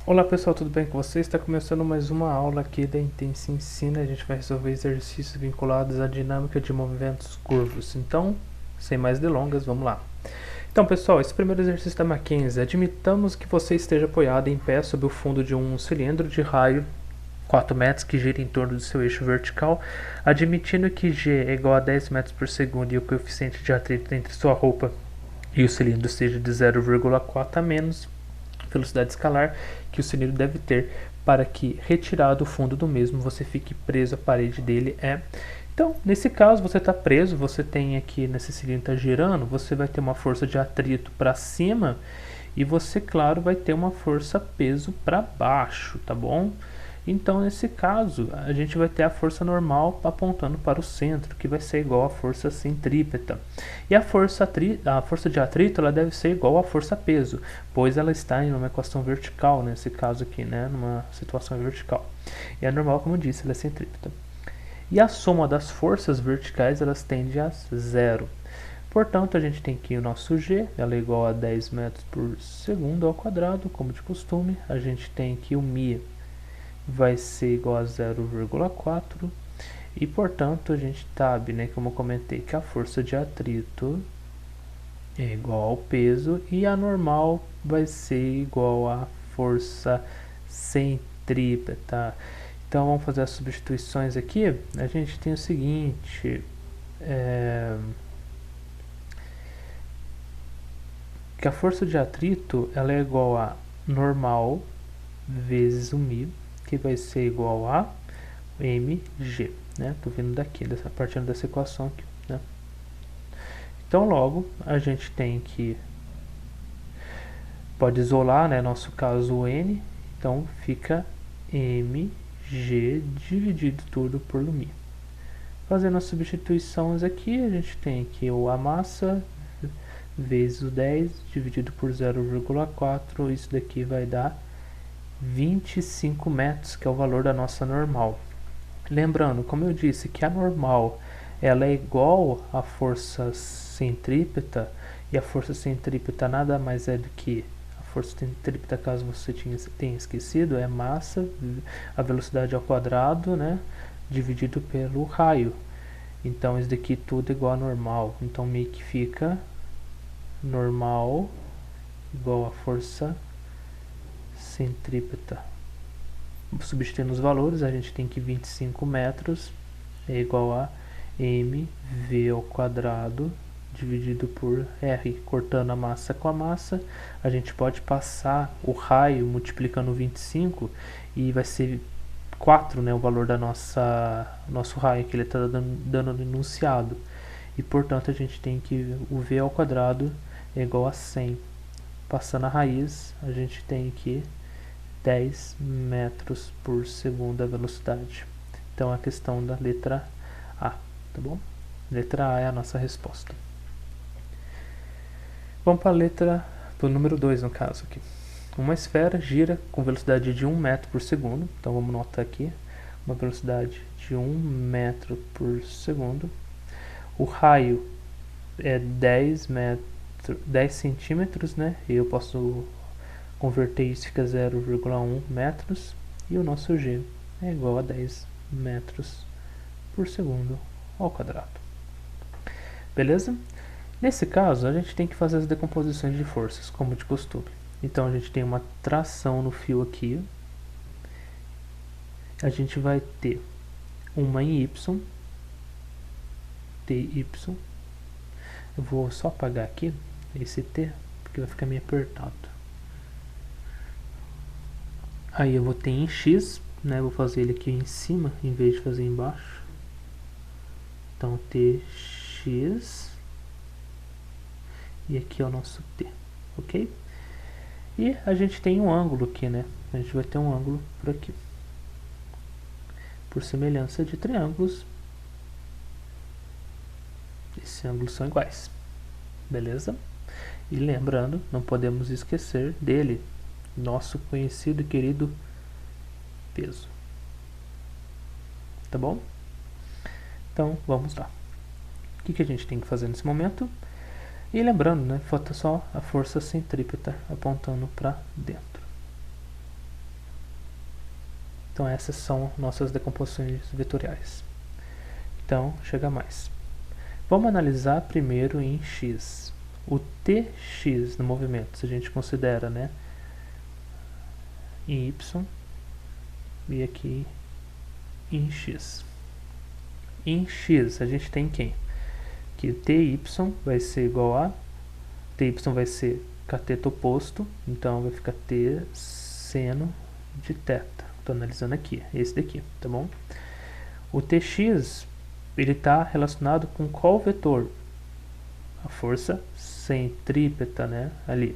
Olá pessoal, tudo bem com vocês? Está começando mais uma aula aqui da Intense Ensina. A gente vai resolver exercícios vinculados à dinâmica de movimentos curvos. Então, sem mais delongas, vamos lá. Então pessoal, esse primeiro exercício da Mackenzie. Admitamos que você esteja apoiado em pé sob o fundo de um cilindro de raio 4 metros que gira em torno do seu eixo vertical, admitindo que G é igual a 10 metros por segundo e o coeficiente de atrito entre sua roupa e o cilindro seja de 0,4 a menos velocidade escalar que o cilindro deve ter para que, retirado o fundo do mesmo, você fique preso à parede dele Então, nesse caso, você está preso, você tem aqui, nesse cilindro está girando, você vai ter uma força de atrito para cima e você, claro, vai ter uma força peso para baixo, tá bom? Então, nesse caso, a gente vai ter a força normal apontando para o centro, que vai ser igual à força centrípeta. E a força de atrito ela deve ser igual à força peso, pois ela está em uma equação vertical, nesse caso aqui, né, numa situação vertical. E a normal, como eu disse, ela é centrípeta. E a soma das forças verticais, elas tende a zero. Portanto, a gente tem aqui o nosso G, ela é igual a 10 metros por segundo ao quadrado, como de costume. A gente tem aqui o μ, vai ser igual a 0,4 e portanto a gente sabe, né, como eu comentei, que a força de atrito é igual ao peso e a normal vai ser igual à força centrípeta. Então vamos fazer as substituições aqui. A gente tem o seguinte, que a força de atrito ela é igual a normal vezes o μ, que vai ser igual a mg, né? Tô vindo daqui, partindo dessa equação aqui, né? Então logo a gente tem que pode isolar, né? Nosso caso o n, então fica mg dividido tudo por μ. Fazendo as substituições aqui, a gente tem aqui a massa vezes o 10 dividido por 0,4, isso daqui vai dar 25 metros, que é o valor da nossa normal. Lembrando, como eu disse, que a normal ela é igual à força centrípeta, e a força centrípeta nada mais é do que a força centrípeta, caso você tenha esquecido, é massa, a velocidade ao quadrado, né, dividido pelo raio. Então isso daqui tudo é igual a normal. Então meio que fica normal igual a força centrípeta. Substituindo os valores, a gente tem que 25 metros é igual a mv ao quadrado dividido por r. Cortando a massa com a massa, a gente pode passar o raio multiplicando 25 e vai ser 4, né, o valor da nosso raio, que ele está dando no enunciado. E portanto a gente tem que o v ao quadrado é igual a 100. Passando a raiz, a gente tem que 10 metros por segundo a velocidade. Então a questão da letra A, tá bom? Letra A é a nossa resposta. Vamos para o número 2 no caso aqui. Uma esfera gira com velocidade de 1 metro por segundo. Então vamos notar aqui uma velocidade de 1 metro por segundo. O raio é 10 centímetros, né? E eu posso converter isso, fica 0,1 metros. E o nosso G é igual a 10 metros por segundo ao quadrado. Beleza? Nesse caso, a gente tem que fazer as decomposições de forças, como de costume. Então, a gente tem uma tração no fio aqui. A gente vai ter uma em Y, TY. Eu vou só apagar aqui esse T, porque vai ficar meio apertado. Aí eu vou ter em X, né? Vou fazer ele aqui em cima, em vez de fazer embaixo. Então, TX. E aqui é o nosso T, ok? E a gente tem um ângulo aqui, né? A gente vai ter um ângulo por aqui. Por semelhança de triângulos, esses ângulos são iguais. Beleza? E lembrando, não podemos esquecer dele, nosso conhecido e querido peso. Tá bom? Então, vamos lá. O que a gente tem que fazer nesse momento? E lembrando, né, falta só a força centrípeta apontando para dentro. Então essas são nossas decomposições vetoriais. Então, chega mais. Vamos analisar primeiro em x. O tx no movimento, se a gente considera, né, em y e aqui em x. Em x a gente tem quem? Que ty vai ser igual a ty vai ser cateto oposto, então vai ficar t seno de θ. Estou analisando aqui, esse daqui, tá bom? O tx, ele está relacionado com qual vetor? A força centrípeta, né? Ali.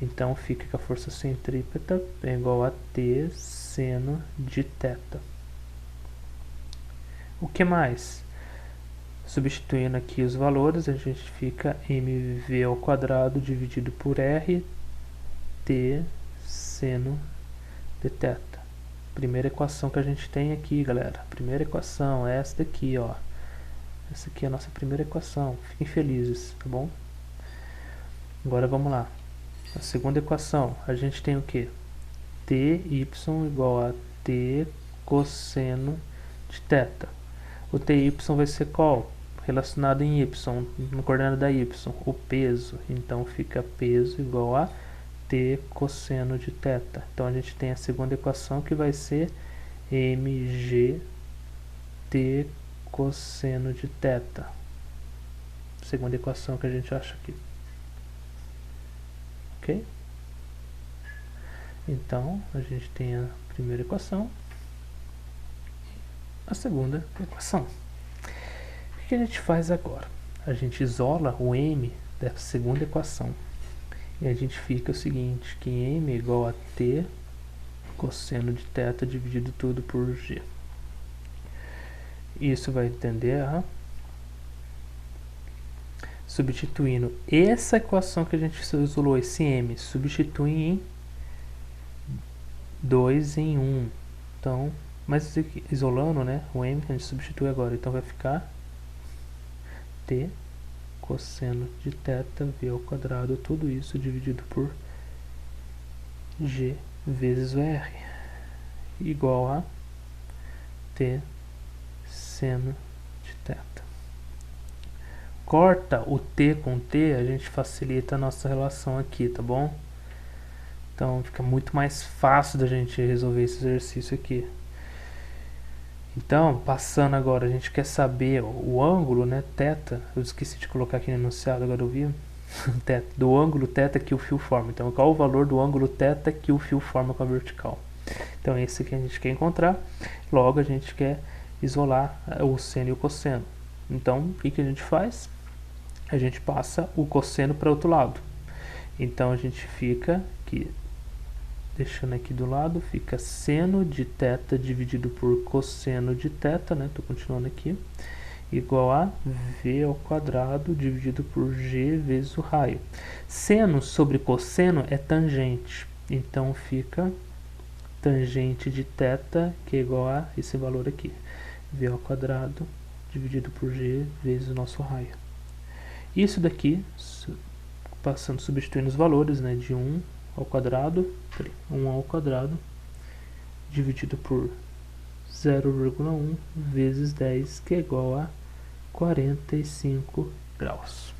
Então fica que a força centrípeta é igual a t seno de θ. O que mais? Substituindo aqui os valores, a gente fica mv ao quadrado dividido por r t seno de θ. Primeira equação que a gente tem aqui, galera. Primeira equação é essa daqui, ó. Essa aqui é a nossa primeira equação. Fiquem felizes, tá bom? Agora vamos lá. A segunda equação, a gente tem o que? Ty igual a t cosseno de θ. O ty vai ser qual? Relacionado em y, no coordenada da y, o peso. Então fica peso igual a t cosseno de θ. Então a gente tem a segunda equação que vai ser mg t cosseno de θ. Segunda equação que a gente acha aqui. Ok? Então a gente tem a primeira equação, a segunda equação. O que a gente faz agora? A gente isola o m dessa segunda equação. E a gente fica o seguinte, que m é igual a t cosseno de θ dividido tudo por g. Isso vai tender a... Substituindo essa equação que a gente isolou, esse m, substitui em 2 em 1. Então, mas isolando, né, o m a gente substitui agora. Então vai ficar t cosseno de θ v ao quadrado, tudo isso dividido por g vezes o r, igual a t seno de θ. Corta o t com t, a gente facilita a nossa relação aqui, tá bom? Então fica muito mais fácil da gente resolver esse exercício aqui. Então, passando agora, a gente quer saber o ângulo, né, θ. Eu esqueci de colocar aqui no enunciado, agora eu vi. Do ângulo θ que o fio forma. Então, qual o valor do ângulo θ que o fio forma com a vertical? Então, esse que a gente quer encontrar. Logo, a gente quer isolar o seno e o cosseno. Então, o que a gente faz? A gente passa o cosseno para o outro lado. Então, a gente fica aqui, deixando aqui do lado, fica seno de θ dividido por cosseno de θ, né? Tô continuando aqui, igual a v ao quadrado dividido por g vezes o raio. Seno sobre cosseno é tangente, então fica tangente de θ, que é igual a esse valor aqui, v ao quadrado dividido por g vezes o nosso raio. Isso daqui, passando, substituindo os valores, né, de 1 ao quadrado, 1 ao quadrado, dividido por 0,1 vezes 10, que é igual a 45 graus.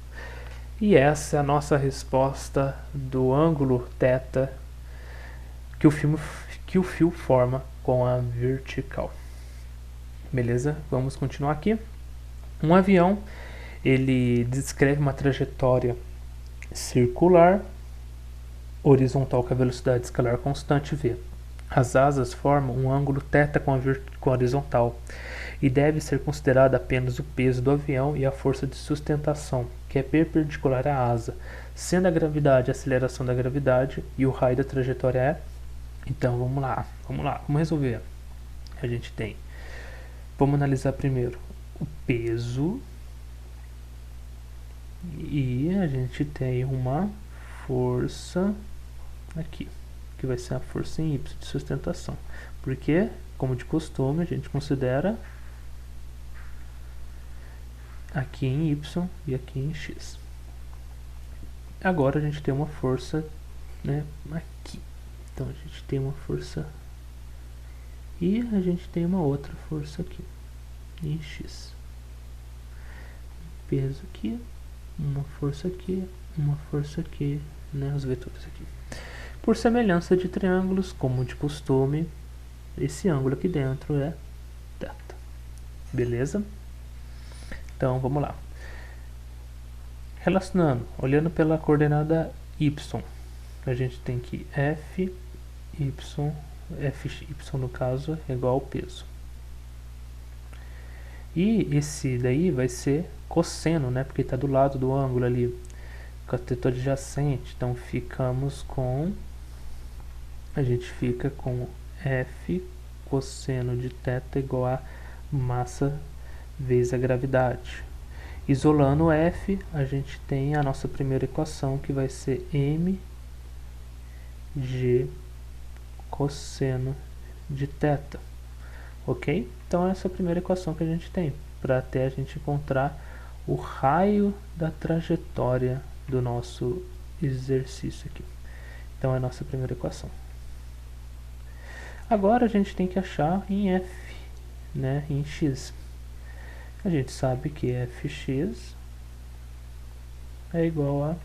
E essa é a nossa resposta do ângulo θ que o fio forma com a vertical. Beleza? Vamos continuar aqui. Um avião, ele descreve uma trajetória circular horizontal com a velocidade escalar constante v. As asas formam um ângulo θ com a horizontal e deve ser considerado apenas o peso do avião e a força de sustentação, que é perpendicular à asa, sendo a gravidade a aceleração da gravidade e o raio da trajetória é... Então vamos lá, vamos resolver. A gente tem, vamos analisar primeiro o peso e a gente tem uma força aqui, que vai ser a força em y de sustentação, porque, como de costume, a gente considera aqui em y e aqui em x. Agora a gente tem uma força, né, aqui. Então a gente tem uma força E a gente tem uma outra força aqui, em X. Peso aqui, uma força aqui, né, os vetores aqui. Por semelhança de triângulos, como de costume, esse ângulo aqui dentro é θ. Beleza? Então, vamos lá. Relacionando, olhando pela coordenada y, a gente tem que Fy no caso, é igual ao peso. E esse daí vai ser cosseno, né? Porque está do lado do ângulo ali, cateto adjacente. Então, a gente fica com F cosseno de θ igual a massa vezes a gravidade. Isolando F, a gente tem a nossa primeira equação, que vai ser mg cosseno de θ. Ok? Então essa é a primeira equação que a gente tem, para até a gente encontrar o raio da trajetória do nosso exercício aqui. Então é a nossa primeira equação. Agora a gente tem que achar em F, né, em X. A gente sabe que Fx é igual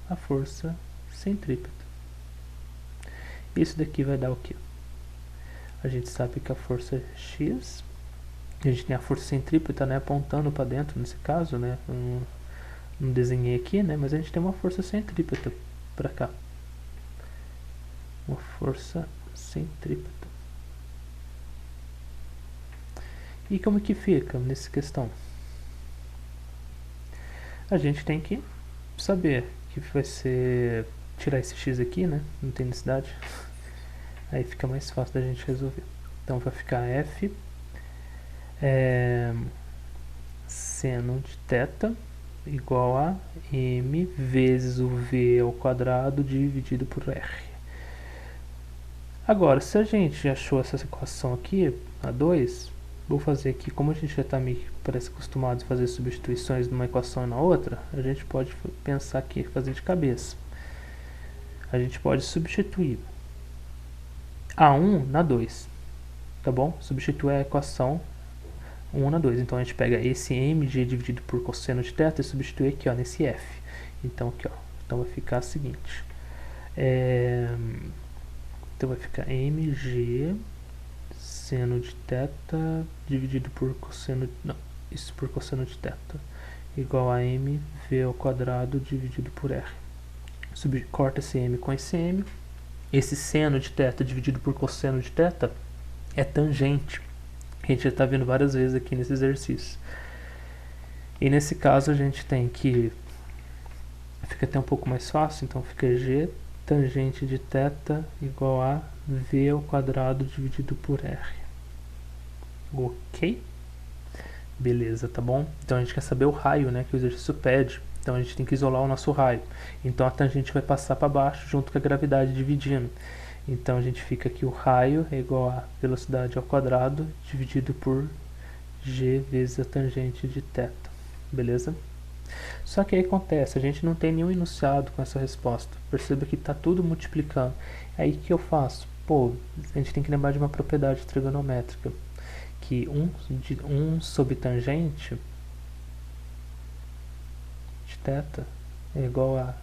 a força centrípeta. Isso daqui vai dar o quê? A gente sabe que a força X, a gente tem a força centrípeta, né, apontando para dentro nesse caso, né, não desenhei aqui, né, mas a gente tem uma força centrípeta para cá. Uma força centrípeta. E como que fica nessa questão? A gente tem que saber que vai ser tirar esse x aqui, né? Não tem necessidade. Aí fica mais fácil da gente resolver. Então vai ficar f seno de θ igual a m vezes o v ao quadrado dividido por r. Agora, se a gente achou essa equação aqui, a 2, vou fazer aqui, como a gente já está meio que parece acostumado a fazer substituições de uma equação e na outra, a gente pode pensar aqui, fazer de cabeça. A gente pode substituir A1 na 2, tá bom? Substituir a equação 1 na 2. Então a gente pega esse mg dividido por cosseno de θ e substitui aqui, ó, nesse f. Então aqui, ó, então vai ficar o seguinte. Então vai ficar mg seno de θ dividido por cosseno, não, isso por cosseno de θ igual a mv ao quadrado dividido por r. Corta esse m com esse m. Esse seno de θ dividido por cosseno de θ é tangente. A gente já está vendo várias vezes aqui nesse exercício. E nesse caso a gente tem que, fica até um pouco mais fácil, então fica g tangente de θ igual a v ao quadrado dividido por r. Ok? Beleza, tá bom? Então a gente quer saber o raio, né, que o exercício pede. Então a gente tem que isolar o nosso raio. Então a tangente vai passar para baixo junto com a gravidade dividindo. Então a gente fica aqui, o raio é igual a velocidade ao quadrado dividido por g vezes a tangente de θ. Beleza? Só que aí acontece, a gente não tem nenhum enunciado com essa resposta. Perceba que está tudo multiplicando. Aí o que eu faço? Pô, a gente tem que lembrar de uma propriedade trigonométrica, que 1 sobre tangente de θ é igual a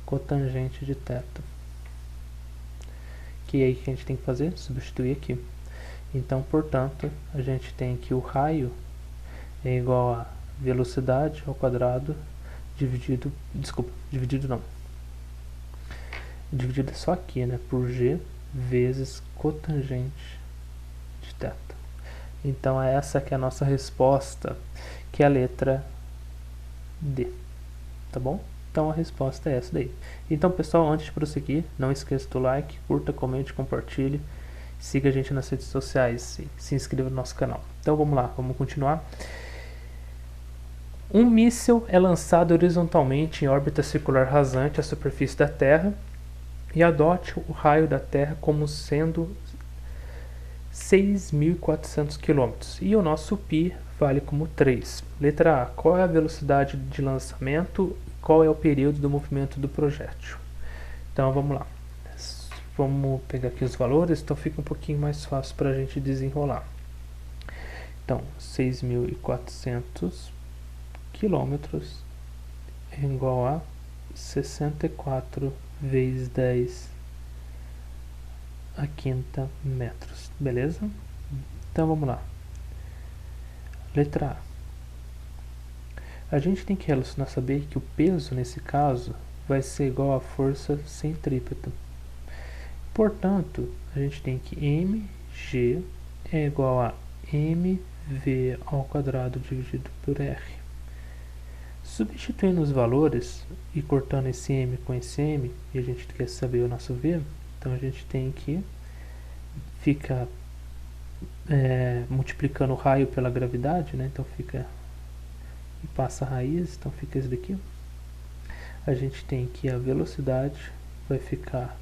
cotangente de θ. Que é aí que a gente tem que fazer? Substituir aqui. Então, portanto, a gente tem que o raio é igual a velocidade ao quadrado dividido é só aqui, né, por g vezes cotangente de θ. Então essa que é a nossa resposta, que é a letra D, tá bom? Então a resposta é essa daí. Então pessoal, antes de prosseguir, não esqueça do like, curta, comente, compartilhe, siga a gente nas redes sociais e se inscreva no nosso canal. Então vamos lá, vamos continuar. Um míssil é lançado horizontalmente em órbita circular rasante à superfície da Terra e adote o raio da Terra como sendo 6.400 km e o nosso π vale como 3. Letra A. Qual é a velocidade de lançamento? Qual é o período do movimento do projétil? Então vamos lá. vamos pegar aqui os valores, então fica um pouquinho mais fácil para a gente desenrolar. Então, 6.400 quilômetros é igual a 64 vezes 10 a quinta metros, beleza? Então vamos lá. Letra A. A gente tem que relacionar, saber que o peso nesse caso vai ser igual à força centrípeta. Portanto, a gente tem que mg é igual a mv ao quadrado dividido por r. Substituindo os valores e cortando esse m com esse m, e a gente quer saber o nosso v, então a gente tem que ficar multiplicando o raio pela gravidade, né? Então fica, e passa a raiz, então fica isso daqui. A gente tem que a velocidade vai ficar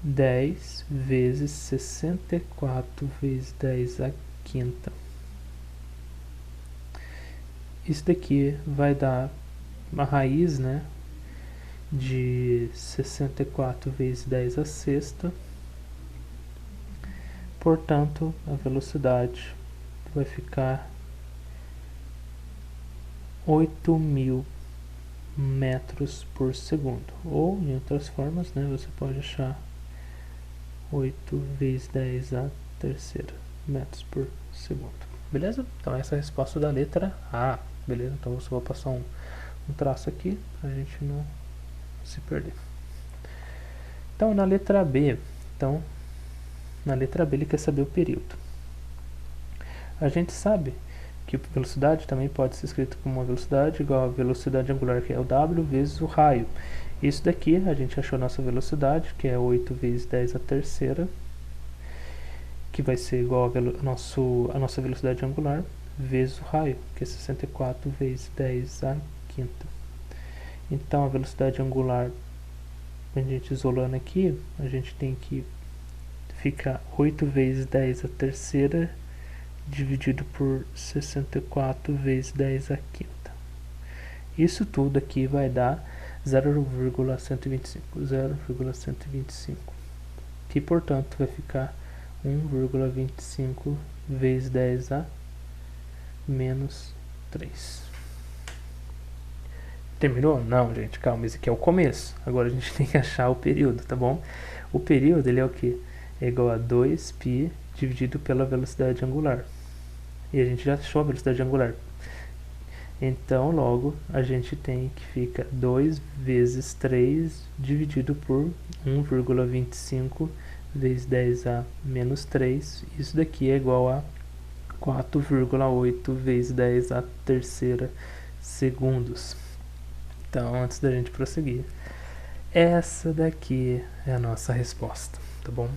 10 vezes 64 vezes 10 a quinta. Isso daqui vai dar uma raiz, né, de 64 vezes 10 a sexta. Portanto, a velocidade vai ficar 8.000 metros por segundo. Ou, em outras formas, né, você pode achar 8 vezes 10 a terceira metros por segundo. Beleza? Então essa é a resposta da letra A. Beleza? Então eu só vou passar um traço aqui para a gente não se perder. Então na letra B, ele quer saber o período. A gente sabe que a velocidade também pode ser escrita como uma velocidade igual a velocidade angular, que é o W, vezes o raio. Isso daqui, a gente achou nossa velocidade, que é 8 vezes 10 a terceira, que vai ser igual a nossa velocidade angular, vezes o raio, que é 64 vezes 10 a quinta. Então, a velocidade angular, a gente isolando aqui, a gente tem que ficar 8 vezes 10 a terceira, dividido por 64 vezes 10 a quinta. Isso tudo aqui vai dar 0,125, que portanto vai ficar 1,25 vezes 10 a menos 3. Terminou? Não, gente, calma, esse aqui é o começo. Agora a gente tem que achar o período, tá bom? O período, ele é o que? É igual a 2π dividido pela velocidade angular. E a gente já achou a velocidade angular. Então, logo, a gente tem que fica 2 vezes 3 dividido por 1,25 vezes 10 a menos 3. Isso daqui é igual a 4,8 vezes 10 a terceira segundos. Então, antes da gente prosseguir, essa daqui é a nossa resposta, tá bom?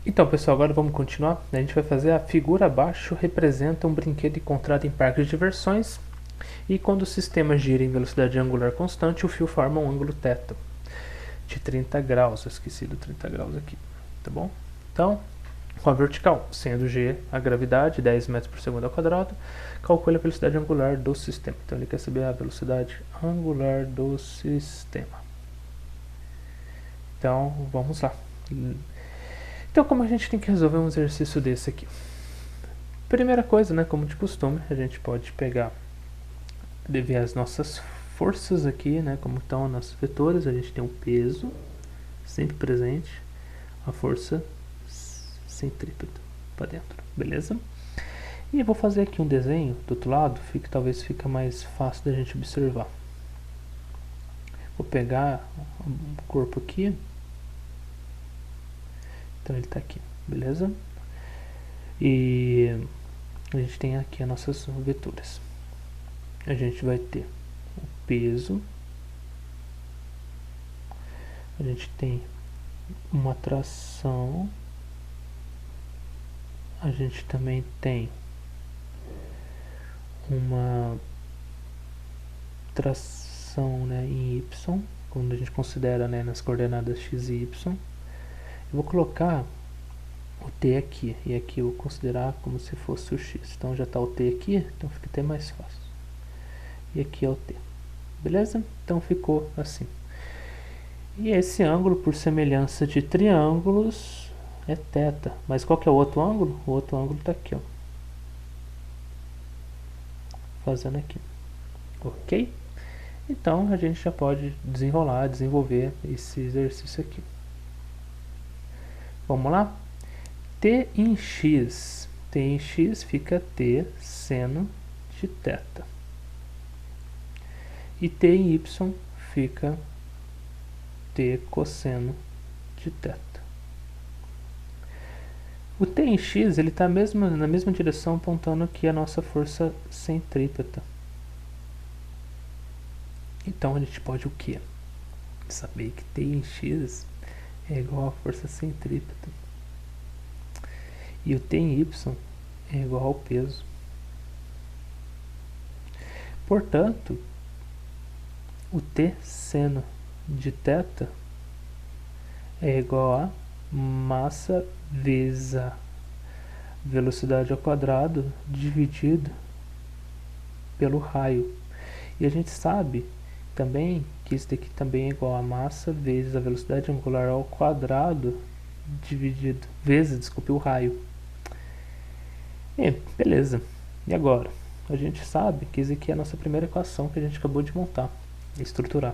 Então, pessoal, agora vamos continuar. A gente vai fazer a figura abaixo, representa um brinquedo encontrado em parques de diversões, e quando o sistema gira em velocidade angular constante, o fio forma um ângulo θ de 30 graus. Eu esqueci do 30 graus aqui, tá bom? Então, com a vertical, sendo g a gravidade, 10 metros por segundo ao quadrado, calcule a velocidade angular do sistema. Então, ele quer saber a velocidade angular do sistema. Então, vamos lá. Então, como a gente tem que resolver um exercício desse aqui? Primeira coisa, né, como de costume, a gente pode pegar, ver as nossas forças aqui, né, como estão nossos vetores. A gente tem um peso, sempre presente, a força centrípeta para dentro, beleza? E eu vou fazer aqui um desenho do outro lado, talvez fica mais fácil da gente observar. Vou pegar o corpo aqui. Então ele está aqui, beleza? E a gente tem aqui as nossas vetoras. A gente vai ter o peso. A gente tem uma tração. A gente também tem uma tração, né, em y, quando a gente considera, né, nas coordenadas x e y. Eu vou colocar o t aqui, e aqui eu vou considerar como se fosse o x. Então já está o t aqui, então fica até mais fácil. E aqui é o t. beleza? Então ficou assim. E esse ângulo, por semelhança de triângulos, é θ. Mas qual que é o outro ângulo? O outro ângulo está aqui, ó. Fazendo aqui. Ok? Então a gente já pode desenvolver esse exercício aqui. Vamos lá? T em x. T em x fica T seno de θ. E T em y fica T cosseno de θ. O T em x está na mesma direção, apontando aqui a nossa força centrípeta. Então a gente pode o quê? Saber que T em x é igual à força centrípeta. E o T em y é igual ao peso. Portanto, o T seno de θ é igual a massa vezes a velocidade ao quadrado dividido pelo raio. E a gente sabe também que isso daqui também é igual a massa vezes a velocidade angular ao quadrado dividido vezes, o raio. E, beleza. E agora? A gente sabe que isso aqui é a nossa primeira equação que a gente acabou de montar e estruturar.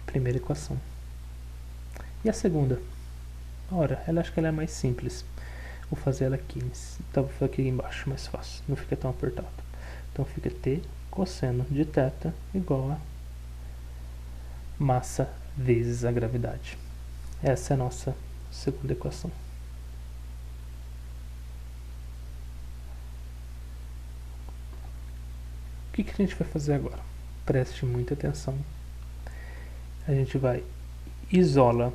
Primeira equação. E a segunda? Ora, acho que ela é mais simples. Vou fazer ela aqui. Então, vou fazer aqui embaixo, mais fácil. Não fica tão apertado. Então, fica T cosseno de θ igual a massa vezes a gravidade. Essa é a nossa segunda equação. O que a gente vai fazer agora? Preste muita atenção. A gente vai isola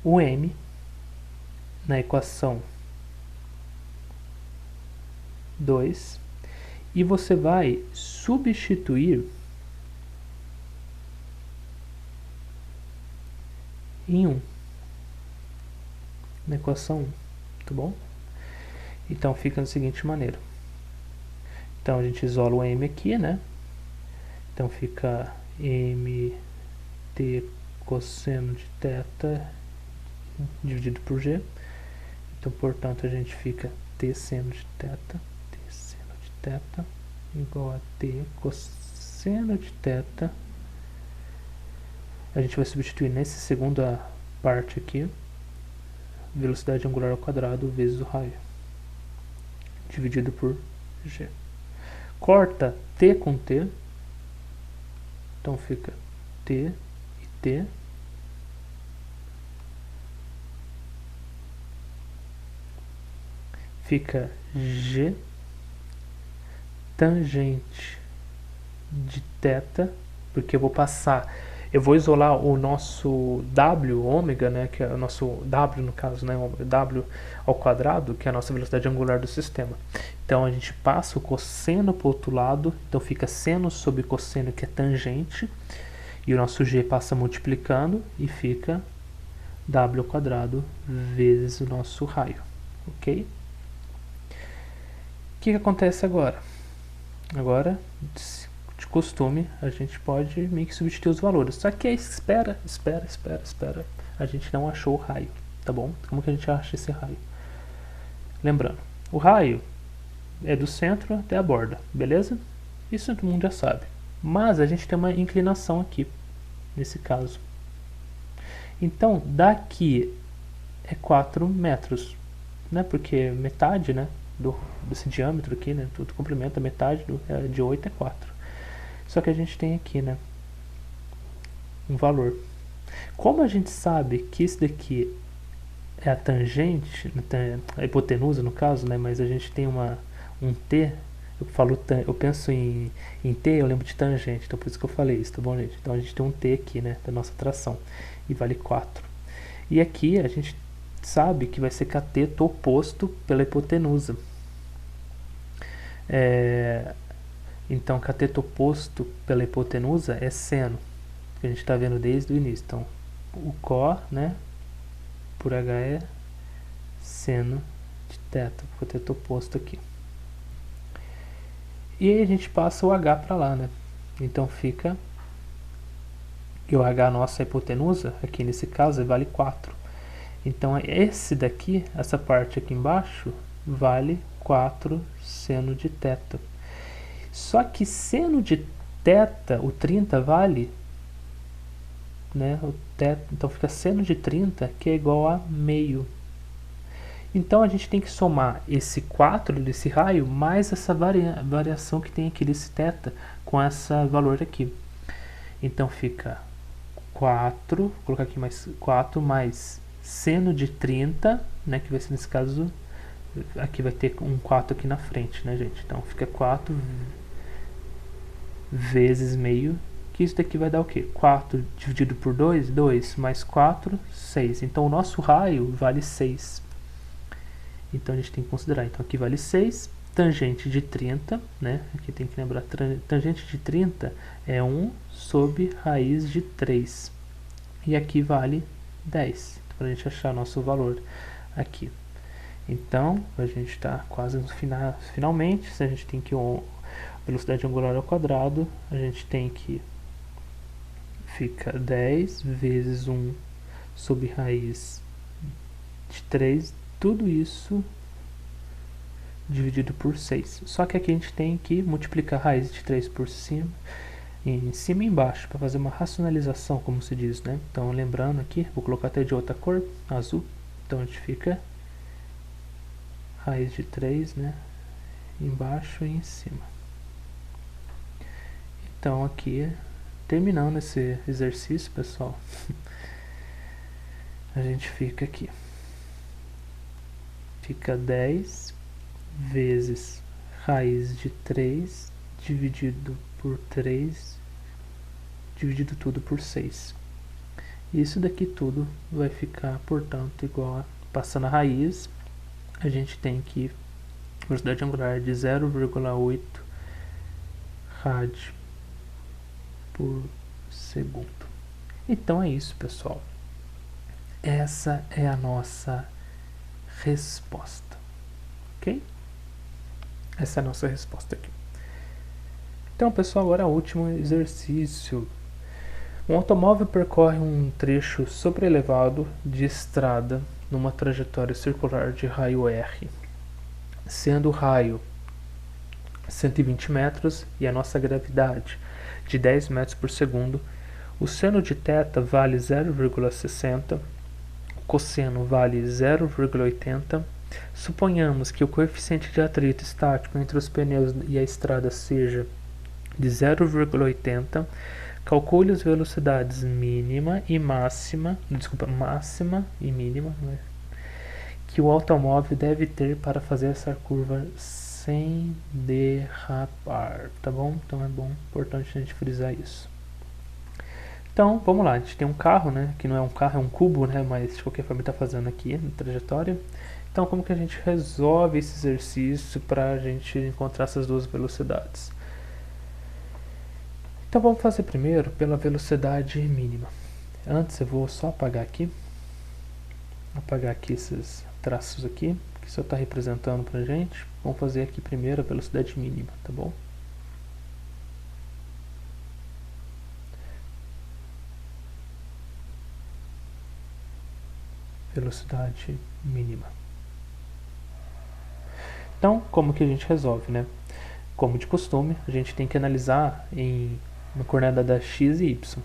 o m na equação 2 e você vai substituir em 1 na equação 1, tá bom? Então fica da seguinte maneira. Então a gente isola o m aqui, né? Então fica mt cosseno de θ dividido por g. Então, portanto, a gente fica t seno de θ igual a t cosseno de θ. A gente vai substituir nessa segunda parte aqui velocidade angular ao quadrado vezes o raio dividido por g. Corta t com t, então fica t e t. Fica g tangente de θ, porque eu vou isolar o nosso w, ômega, né, que é o nosso w no caso, né, w ao quadrado, que é a nossa velocidade angular do sistema. Então a gente passa o cosseno para o outro lado, então fica seno sobre cosseno, que é tangente, e o nosso g passa multiplicando e fica w ao quadrado vezes o nosso raio, ok? O que acontece agora? Agora, de costume, a gente pode meio que substituir os valores. Só que espera. A gente não achou o raio, tá bom? Como que a gente acha esse raio? Lembrando, o raio é do centro até a borda, beleza? Isso todo mundo já sabe. Mas a gente tem uma inclinação aqui, nesse caso. Então, daqui é 4 metros, né? Porque metade, né? Desse diâmetro aqui, né? Tudo comprimento, a metade de 8 é 4. Só que a gente tem aqui, né? Um valor. Como a gente sabe que isso daqui é a tangente, a hipotenusa no caso, né? Mas a gente tem um t, eu penso em t, eu lembro de tangente, então por isso que eu falei isso, tá bom, gente? Então a gente tem um t aqui, né? Da nossa tração, e vale 4. E aqui a gente sabe que vai ser cateto oposto pela hipotenusa. Então, cateto oposto pela hipotenusa é seno, que a gente está vendo desde o início. Então, o có, né, por h é seno de θ, vou ter oposto aqui. E aí a gente passa o h para lá, né? Então fica que o h nossa hipotenusa, aqui nesse caso, vale 4. Então esse daqui, essa parte aqui embaixo, vale 4 seno de θ. Só que seno de θ, o 30 vale, né? O θ, então fica seno de 30, que é igual a meio. Então a gente tem que somar esse 4 desse raio mais essa variação que tem aqui desse θ com esse valor aqui. Então fica 4, vou colocar aqui mais 4 mais seno de 30, né, que vai ser nesse caso, aqui vai ter um 4 aqui na frente, né, gente? Então fica 4 vezes meio, que isso daqui vai dar o quê? 4 dividido por 2, 2 mais 4, 6. Então o nosso raio vale 6. Então a gente tem que considerar, então aqui vale 6, tangente de 30, né? Aqui tem que lembrar, tangente de 30 é 1 sobre raiz de 3. E aqui vale 10, para a gente achar nosso valor aqui. Então, a gente está quase no final, finalmente, se a gente tem que velocidade angular ao quadrado, a gente tem que fica 10 vezes 1 sobre raiz de 3, tudo isso dividido por 6. Só que aqui a gente tem que multiplicar a raiz de 3 por cima, em cima e embaixo, para fazer uma racionalização, como se diz, né? Então, lembrando aqui, vou colocar até de outra cor, azul. Então, a gente fica raiz de 3, né? Embaixo e em cima. Então, aqui, terminando esse exercício, pessoal, a gente fica aqui. Fica 10 vezes raiz de 3 dividido por 3, dividido tudo por 6. Isso daqui tudo vai ficar, portanto, igual a, passando a raiz, a gente tem que velocidade angular de 0,8 rad por segundo. Então é isso, pessoal. Essa é a nossa resposta, ok? Essa é a nossa resposta aqui. Então, pessoal, agora o último exercício. Um automóvel percorre um trecho sobrelevado de estrada numa trajetória circular de raio R, sendo o raio 120 metros e a nossa gravidade de 10 metros por segundo. O seno de θ vale 0,60, o cosseno vale 0,80. Suponhamos que o coeficiente de atrito estático entre os pneus e a estrada seja de 0,80. Calcule as velocidades máxima e mínima, né, que o automóvel deve ter para fazer essa curva sem derrapar, tá bom? Então é importante a gente frisar isso. Então, vamos lá, a gente tem um carro, né, que não é um carro, é um cubo, né, mas de qualquer forma está fazendo aqui na trajetória. Então, como que a gente resolve esse exercício para a gente encontrar essas duas velocidades? Então, vamos fazer primeiro pela velocidade mínima. Antes, eu vou só apagar aqui esses traços aqui, que só está representando para a gente. Vamos fazer aqui primeiro a velocidade mínima, tá bom? Velocidade mínima. Então, como que a gente resolve, né? Como de costume, a gente tem que analisar na coordenada x e y.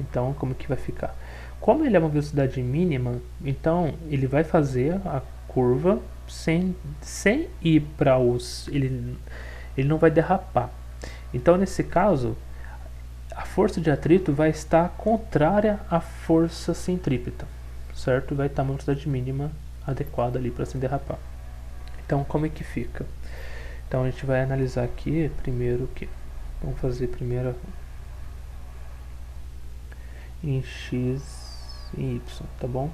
Então, como que vai ficar? Como ele é uma velocidade mínima, então ele vai fazer a curva sem ir para os... Ele não vai derrapar. Então, nesse caso, a força de atrito vai estar contrária à força centrípeta, certo? Vai estar uma velocidade mínima adequada ali para se derrapar. Então, como é que fica? Então, a gente vai analisar aqui primeiro o que? Vamos fazer primeiro em x e y, tá bom?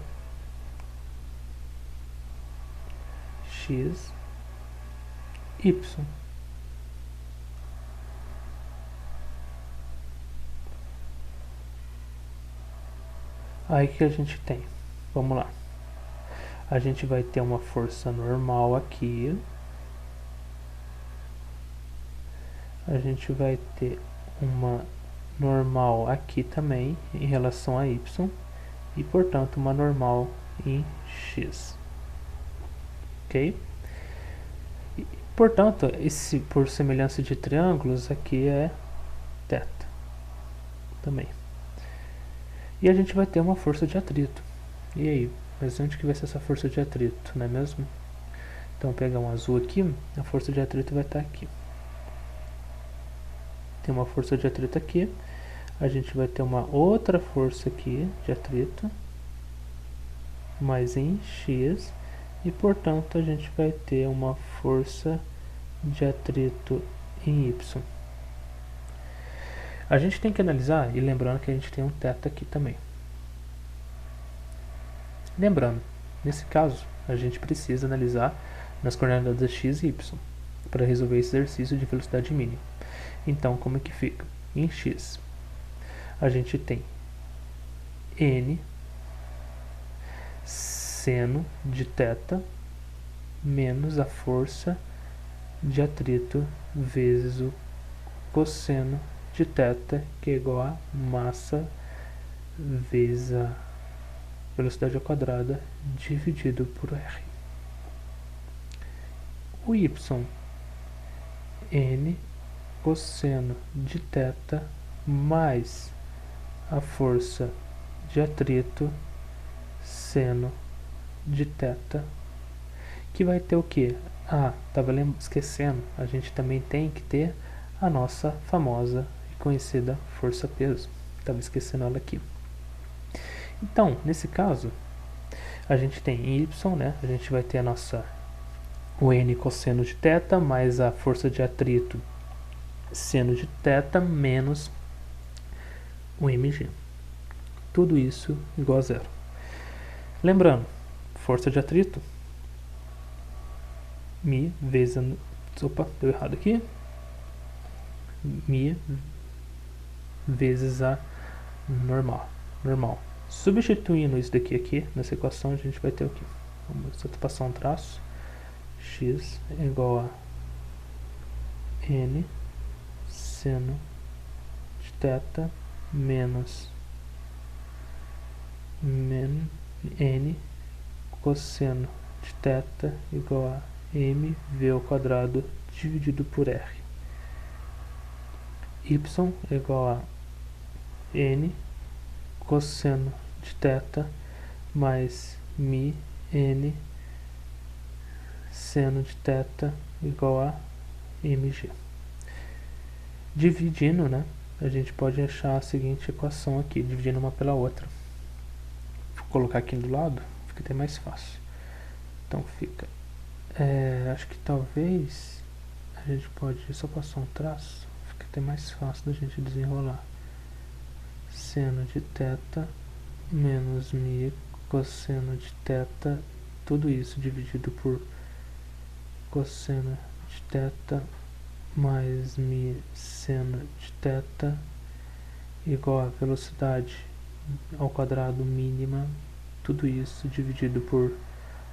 X, y. Aí que a gente tem? Vamos lá. A gente vai ter uma força normal aqui. A gente vai ter uma normal aqui também em relação a y e portanto uma normal em x, ok? E, portanto, esse por semelhança de triângulos aqui é θ também. E a gente vai ter uma força de atrito. E aí, mas onde que vai ser essa força de atrito, não é mesmo? Então, pegar um azul aqui, a força de atrito vai estar aqui. Tem uma força de atrito aqui. A gente vai ter uma outra força aqui de atrito, mas em x, e portanto a gente vai ter uma força de atrito em y. A gente tem que analisar, e lembrando que a gente tem um θ aqui também. Lembrando, nesse caso, a gente precisa analisar nas coordenadas x e y para resolver esse exercício de velocidade mínima. Então, como é que fica? Em x, a gente tem n seno de θ menos a força de atrito vezes o cosseno de θ, que é igual a massa vezes a velocidade ao quadrado dividido por r. O y, n cosseno de θ mais a força de atrito seno de θ, que vai ter o que? Estava esquecendo, a gente também tem que ter a nossa famosa e conhecida força-peso. Estava esquecendo ela aqui. Então, nesse caso, a gente tem em y, né? A gente vai ter o n cosseno de θ mais a força de atrito seno de θ menos o mg. Tudo isso igual a zero. Lembrando, força de atrito, mi vezes... Opa, deu errado aqui. Mi vezes a normal. Substituindo isso daqui aqui, nessa equação, a gente vai ter o quê? Vamos passar um traço. X é igual a n seno de θ menos n cosseno de θ igual a mv ao quadrado dividido por r. Y é igual a n cosseno de θ mais mi n seno de θ igual a mg. Dividindo, né, a gente pode achar a seguinte equação aqui, dividindo uma pela outra. Vou colocar aqui do lado, fica até mais fácil. Então fica, acho que talvez a gente pode só passar um traço, fica até mais fácil da gente desenrolar. Seno de θ menos mi cosseno de θ, tudo isso dividido por cosseno de θ mais mi seno de θ igual a velocidade ao quadrado mínima, tudo isso dividido por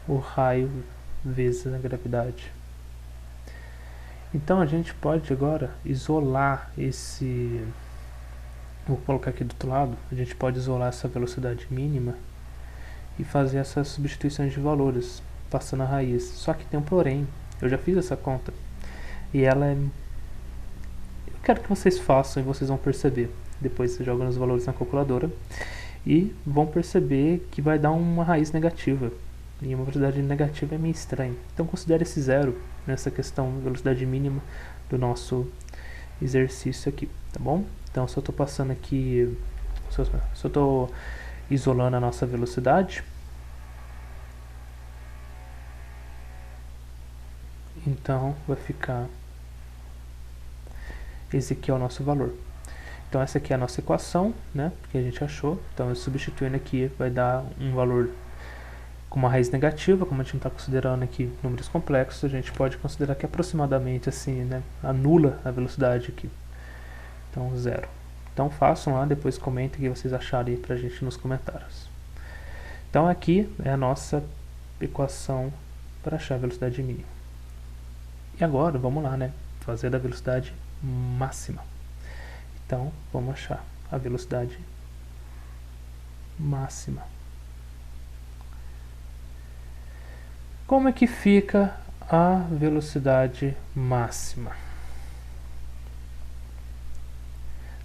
o raio vezes a gravidade. Então a gente pode agora isolar esse... Vou colocar aqui do outro lado, a gente pode isolar essa velocidade mínima e fazer essas substituições de valores, passando a raiz. Só que tem um porém, eu já fiz essa conta, e ela é... Eu quero que vocês façam e vocês vão perceber. Depois você joga os valores na calculadora e vão perceber que vai dar uma raiz negativa. E uma velocidade negativa é meio estranho. Então considere esse zero nessa questão velocidade mínima do nosso exercício aqui, tá bom? Então, se eu estou passando aqui, se eu estou isolando a nossa velocidade, então vai ficar, esse aqui é o nosso valor. Então essa aqui é a nossa equação, né, que a gente achou. Então, substituindo aqui, vai dar um valor com uma raiz negativa. Como a gente não está considerando aqui números complexos, a gente pode considerar que aproximadamente assim, né, anula a velocidade aqui. Então, zero. Então façam lá, depois comentem o que vocês acharem aí pra gente nos comentários. Então aqui é a nossa equação para achar a velocidade mínima. E agora, vamos lá, né? Fazer da velocidade máxima. Então, vamos achar a velocidade máxima. Como é que fica a velocidade máxima?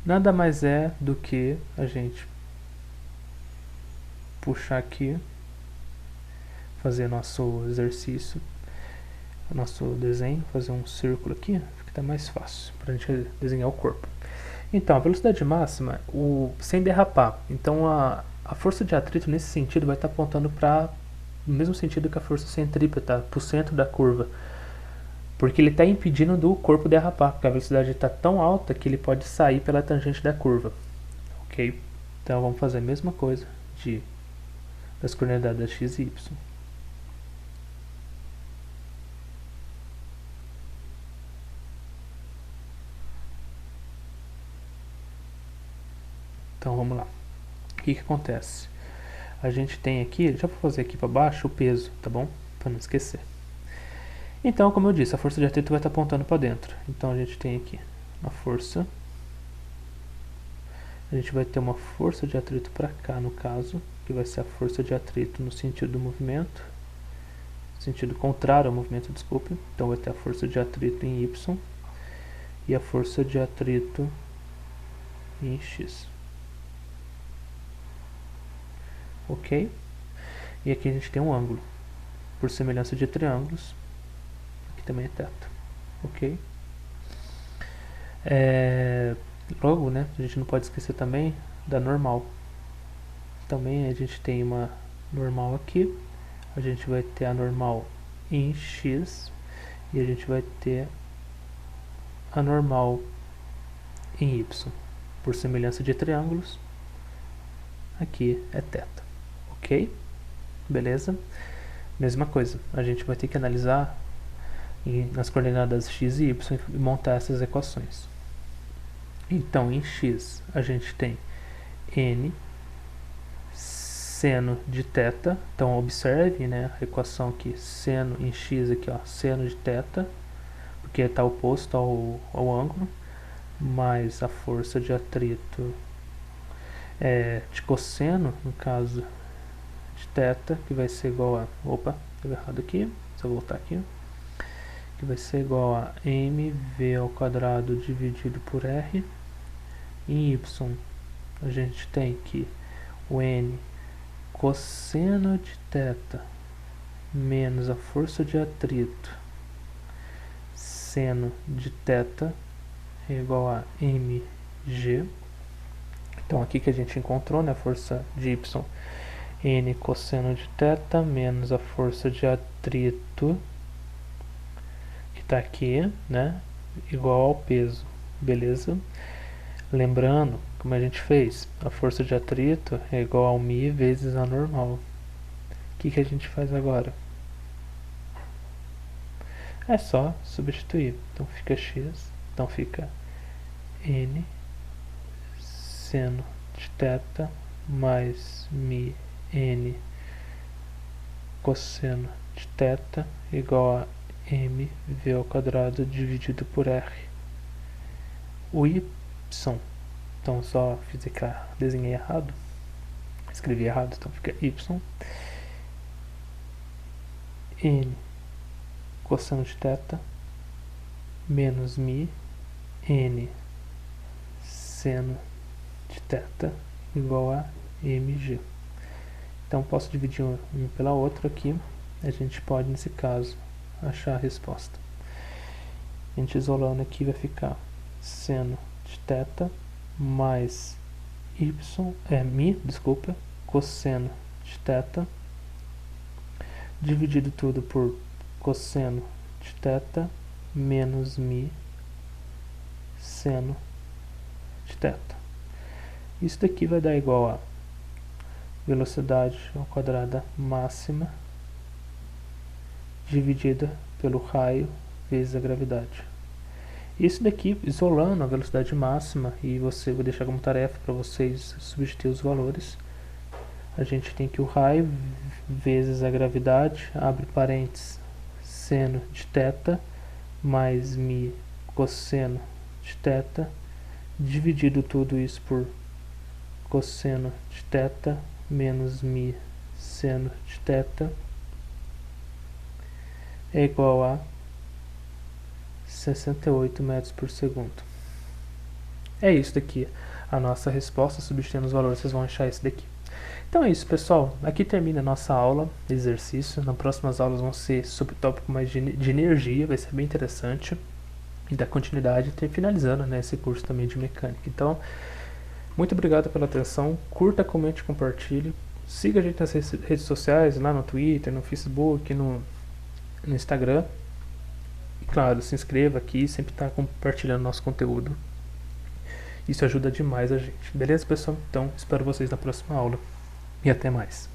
Nada mais é do que a gente puxar aqui, fazer nosso exercício, nosso desenho, fazer um círculo aqui, fica até mais fácil para a gente desenhar o corpo. Então, a velocidade máxima, sem derrapar. Então, a força de atrito nesse sentido vai estar apontando para no mesmo sentido que a força centrípeta, para o centro da curva. Porque ele está impedindo do corpo derrapar, porque a velocidade está tão alta que ele pode sair pela tangente da curva. Ok? Então, vamos fazer a mesma coisa das coordenadas x e y. Então, vamos lá. O que acontece? A gente tem aqui, já vou fazer aqui para baixo o peso, tá bom? Para não esquecer. Então, como eu disse, a força de atrito vai estar apontando para dentro. Então, a gente tem aqui a força. A gente vai ter uma força de atrito para cá, no caso, que vai ser a força de atrito no sentido do movimento. Sentido contrário ao movimento, desculpe. Então, vai ter a força de atrito em y e a força de atrito em x. Ok? E aqui a gente tem um ângulo. Por semelhança de triângulos, aqui também é θ. Ok? Logo, né, a gente não pode esquecer também da normal. Também a gente tem uma normal aqui. A gente vai ter a normal em x. E a gente vai ter a normal em y. Por semelhança de triângulos, aqui é θ. Ok? Beleza? Mesma coisa, a gente vai ter que analisar nas coordenadas x e y e montar essas equações. Então, em x, a gente tem n seno de θ. Então, observe, né, a equação aqui, seno em x aqui, ó, seno de θ, porque está oposto ao ângulo, mais a força de atrito de cosseno, no caso de θ, que vai ser igual a... Opa, deu errado aqui, se eu voltar aqui. Que vai ser igual a mv ao quadrado dividido por r. Em y, a gente tem que o n cosseno de θ menos a força de atrito seno de θ é igual a mg. Então, aqui que a gente encontrou, né, a força de y, n cosseno de θ menos a força de atrito, que está aqui, né, igual ao peso, beleza? Lembrando, como a gente fez, a força de atrito é igual a μ vezes a normal. O que a gente faz agora? É só substituir. Então, fica x, então fica n seno de θ mais μ n cosseno de θ igual a mv ao quadrado dividido por r. O y, então só fiz aqui, desenhei errado, escrevi errado, então fica y n cosseno de θ menos μ n seno de θ igual a mg. Então, posso dividir um pela outra aqui. A gente pode, nesse caso, achar a resposta. A gente isolando aqui vai ficar seno de θ mais μ, cosseno de θ, dividido tudo por cosseno de θ menos μ seno de θ. Isso daqui vai dar igual a velocidade ao quadrado máxima dividida pelo raio vezes a gravidade. Isso daqui, isolando a velocidade máxima, e vou deixar como tarefa para vocês substituir os valores, a gente tem que o raio vezes a gravidade, abre parênteses, seno de θ mais mi cosseno de θ, dividido tudo isso por cosseno de θ menos mi seno de θ é igual a 68 metros por segundo. É isso daqui, a nossa resposta, substituindo os valores, vocês vão achar isso daqui. Então é isso, pessoal, aqui termina a nossa aula, exercício. Nas próximas aulas vão ser sobre o tópico mais de energia, vai ser bem interessante. E dar continuidade, finalizando, né, esse curso também de mecânica. Então, muito obrigado pela atenção, curta, comente, compartilhe. Siga a gente nas redes sociais, lá no Twitter, no Facebook, no Instagram. E claro, se inscreva aqui, sempre está compartilhando nosso conteúdo. Isso ajuda demais a gente. Beleza, pessoal? Então, espero vocês na próxima aula. E até mais.